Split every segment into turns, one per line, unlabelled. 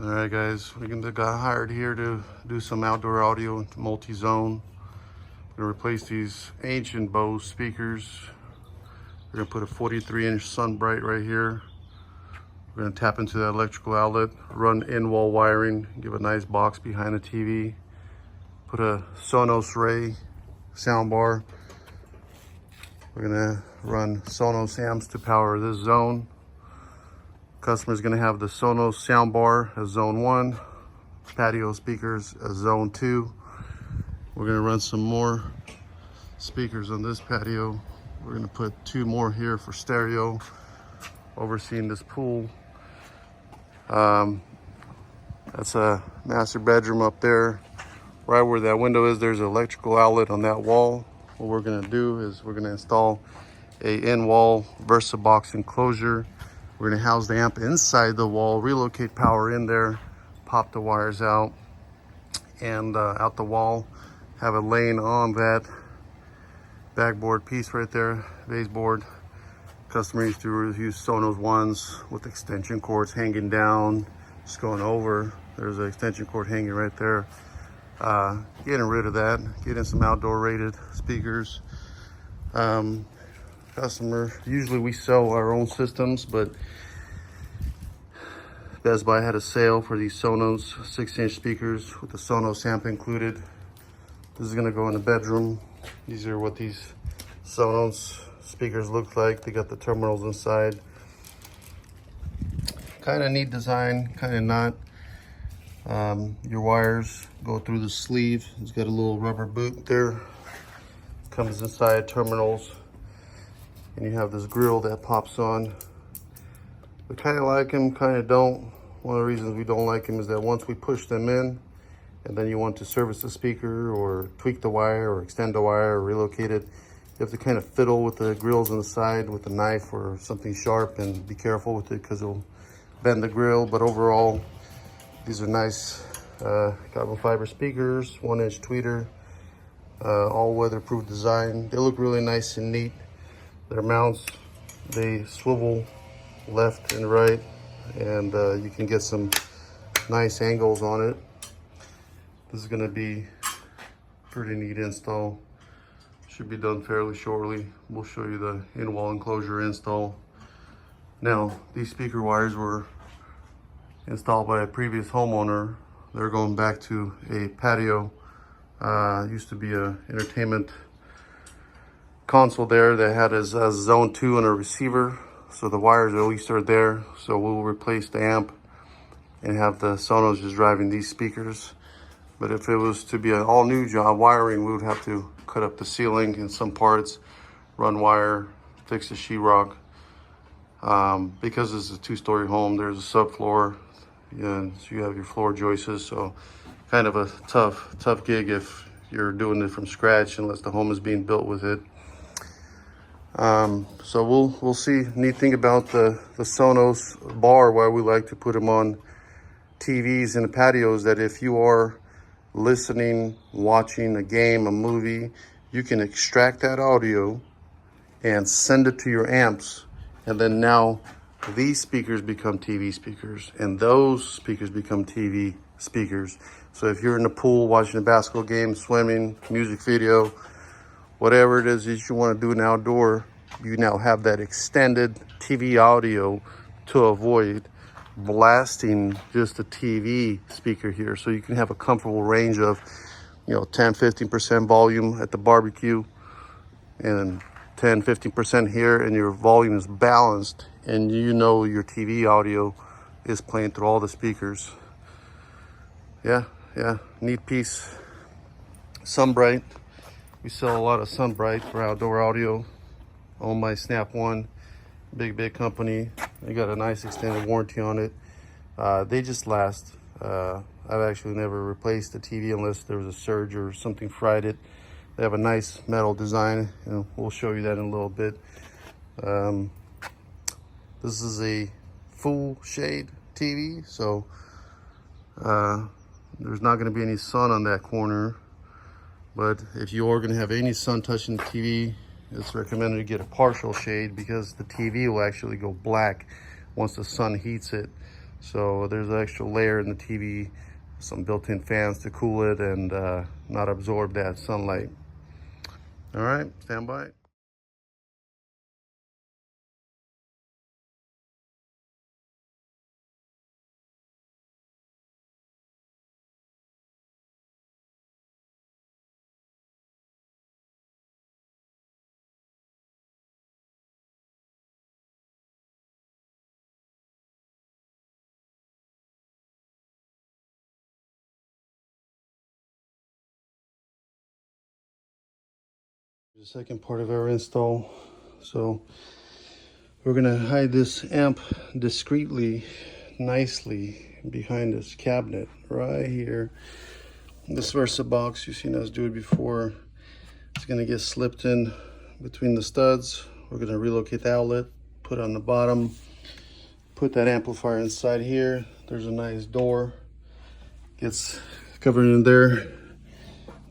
All right, guys, got hired here to do some outdoor audio multi-zone. We're gonna replace these ancient Bose speakers. We're gonna put a 43-inch SunBrite right here. We're gonna tap into that electrical outlet, run in-wall wiring, give a nice box behind the TV. Put a Sonos Ray soundbar. We're gonna run Sonos amps to power this zone. Customer's gonna have the Sonos soundbar as zone 1, patio speakers as zone 2. We're gonna run some more speakers on this patio. We're gonna put 2 more here for stereo, overseeing this pool. That's a master bedroom up there. Right where that window is, there's an electrical outlet on that wall. What we're gonna do is we're gonna install a in-wall VersaBox enclosure. We're gonna house the amp inside the wall, relocate power in there, pop the wires out, and out the wall, have a lane on that backboard piece right there, baseboard. Customer used to use Sonos ones with extension cords hanging down, just going over. There's an extension cord hanging right there. Getting rid of that, getting some outdoor rated speakers. Customer, usually we sell our own systems, but Best Buy had a sale for these Sonos 6-inch speakers with the Sonos amp included. This is gonna go in the bedroom. These are what these Sonos speakers look like. They got the terminals inside. Kind of neat design, kind of not. Your wires go through the sleeve. It's got a little rubber boot there. Comes inside terminals. And you have this grill that pops on. We kind of like them, kind of don't. One of the reasons we don't like them is that once we push them in, and then you want to service the speaker or tweak the wire or extend the wire or relocate it, you have to kind of fiddle with the grills on the side with a knife or something sharp, and be careful with it because it'll bend the grill. But overall, these are nice carbon fiber speakers, 1-inch tweeter, all weatherproof design. They look really nice and neat. Their mounts, they swivel left and right, and you can get some nice angles on it. This is gonna be pretty neat install. Should be done fairly shortly. We'll show you the in-wall enclosure install. Now, these speaker wires were installed by a previous homeowner. They're going back to a patio. Used to be a entertainment console there that had a zone 2 and a receiver, so the wires at least are there. So we'll replace the amp and have the Sonos just driving these speakers. But if it was to be an all new job wiring, we would have to cut up the ceiling in some parts, run wire, fix the sheetrock. Because this is a 2-story home, there's a subfloor, and so you have your floor joists. So kind of a tough gig if you're doing it from scratch, unless the home is being built with it. So we'll see. Neat thing about the Sonos bar, why we like to put them on TVs in the patios, that if you are listening, watching a game, a movie, you can extract that audio and send it to your amps, and then now these speakers become TV speakers and those speakers become TV speakers. So if you're in the pool watching a basketball game, swimming, music video, whatever it is that you want to do in outdoor, you now have that extended TV audio to avoid blasting just a TV speaker here. So you can have a comfortable range of, 10-15% volume at the barbecue and 10-15% here, and your volume is balanced, and your TV audio is playing through all the speakers. Yeah, neat piece. SunBrite. We sell a lot of SunBrite for outdoor audio. Owned by Snap One, big company. They got a nice extended warranty on it. They just last. I've actually never replaced the TV unless there was a surge or something fried it. They have a nice metal design, and we'll show you that in a little bit. This is a full shade TV, so there's not going to be any sun on that corner. But if you are going to have any sun touching the TV, it's recommended to get a partial shade, because the TV will actually go black once the sun heats it. So there's an extra layer in the TV, some built-in fans to cool it and not absorb that sunlight. All right, stand by. The second part of our install. So we're gonna hide this amp discreetly, nicely behind this cabinet right here. This Versa box, you've seen us do it before. It's gonna get slipped in between the studs. We're gonna relocate the outlet, put it on the bottom, put that amplifier inside here. There's a nice door, gets covered in there.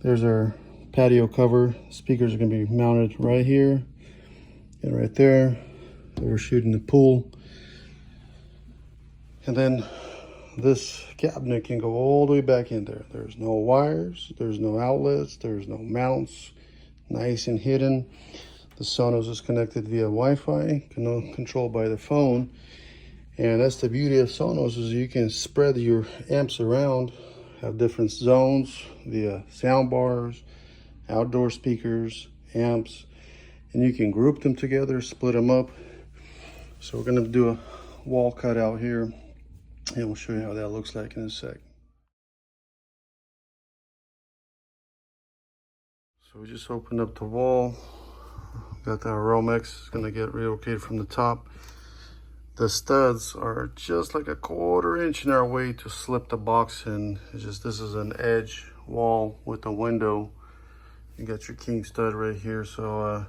There's our patio cover. Speakers are gonna be mounted right here and right there. We're shooting the pool. And then this cabinet can go all the way back in there. There's no wires, there's no outlets, there's no mounts, nice and hidden. The Sonos is connected via Wi-Fi, controlled by the phone. And that's the beauty of Sonos, is you can spread your amps around, have different zones via sound bars, outdoor speakers, amps, and you can group them together, split them up. So we're gonna do a wall cutout here, and we'll show you how that looks like in a sec. So we just opened up the wall. Got the Romex, it's gonna get relocated from the top. The studs are just like a 1/4 inch in our way to slip the box in. It's just, this is an edge wall with a window. You got your king stud right here. So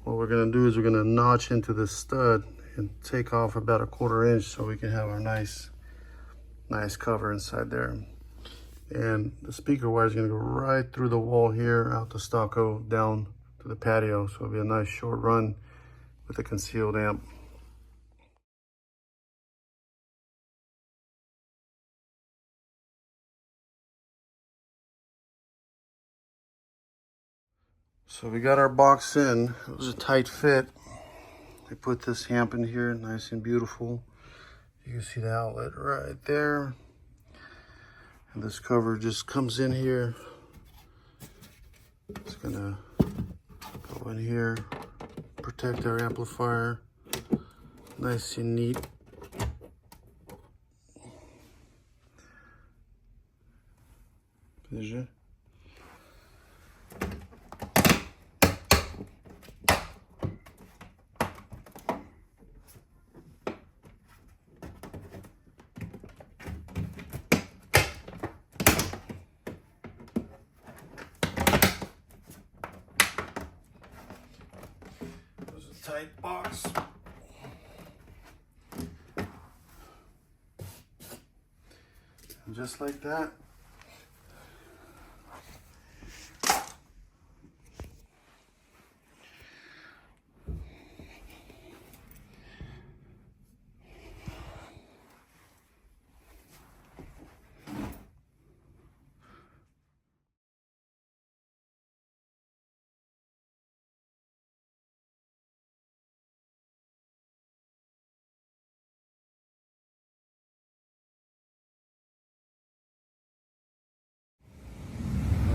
what we're gonna do is we're gonna notch into this stud and take off about a 1/4 inch so we can have our nice cover inside there. And the speaker wire is gonna go right through the wall here, out the Stucco, down to the patio. So it'll be a nice short run with a concealed amp. So we got our box in. It was a tight fit. We put this amp in here, nice and beautiful. You can see the outlet right there. And this cover just comes in here. It's gonna go in here, protect our amplifier. Nice and neat. Déjà. Tight box. And just like that.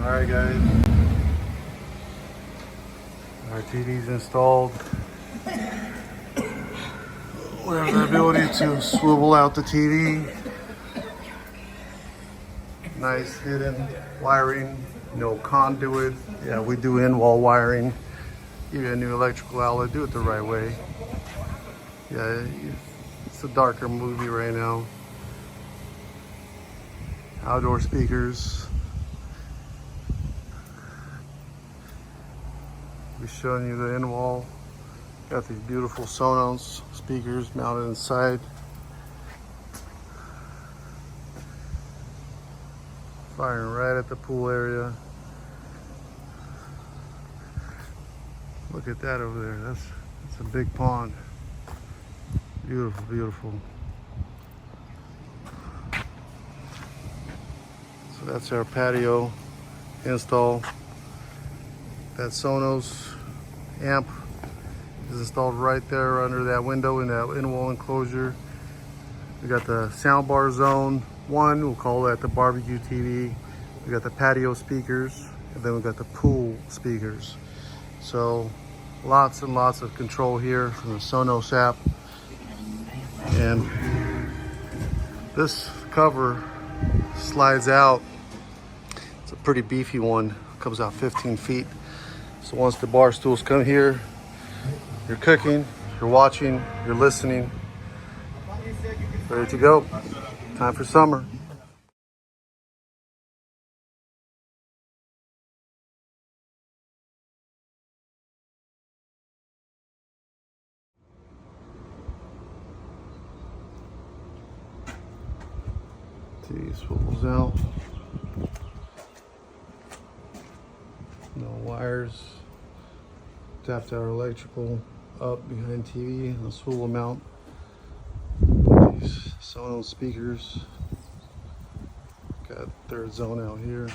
Alright guys, our TV's installed. We have the ability to swivel out the TV. Nice hidden wiring, no conduit. Yeah, we do in-wall wiring. Give you a new electrical outlet, do it the right way. Yeah, it's a darker movie right now. Outdoor speakers. We're showing you the in-wall. Got these beautiful Sonos speakers mounted inside. Firing right at the pool area. Look at that over there. That's a big pond. Beautiful, beautiful. That's our patio install. That Sonos amp is installed right there under that window in that in-wall enclosure. We got the soundbar zone 1, we'll call that the barbecue TV. We got the patio speakers, and then we got the pool speakers. So lots and lots of control here from the Sonos app. And this cover slides out. It's a pretty beefy one, comes out 15 feet. So once the bar stools come here, you're cooking, you're watching, you're listening, ready to go. Time for summer. TV swivels out. No wires. Tapped our electrical up behind TV and a swivel mount. These Sonos speakers. Got third zone out here.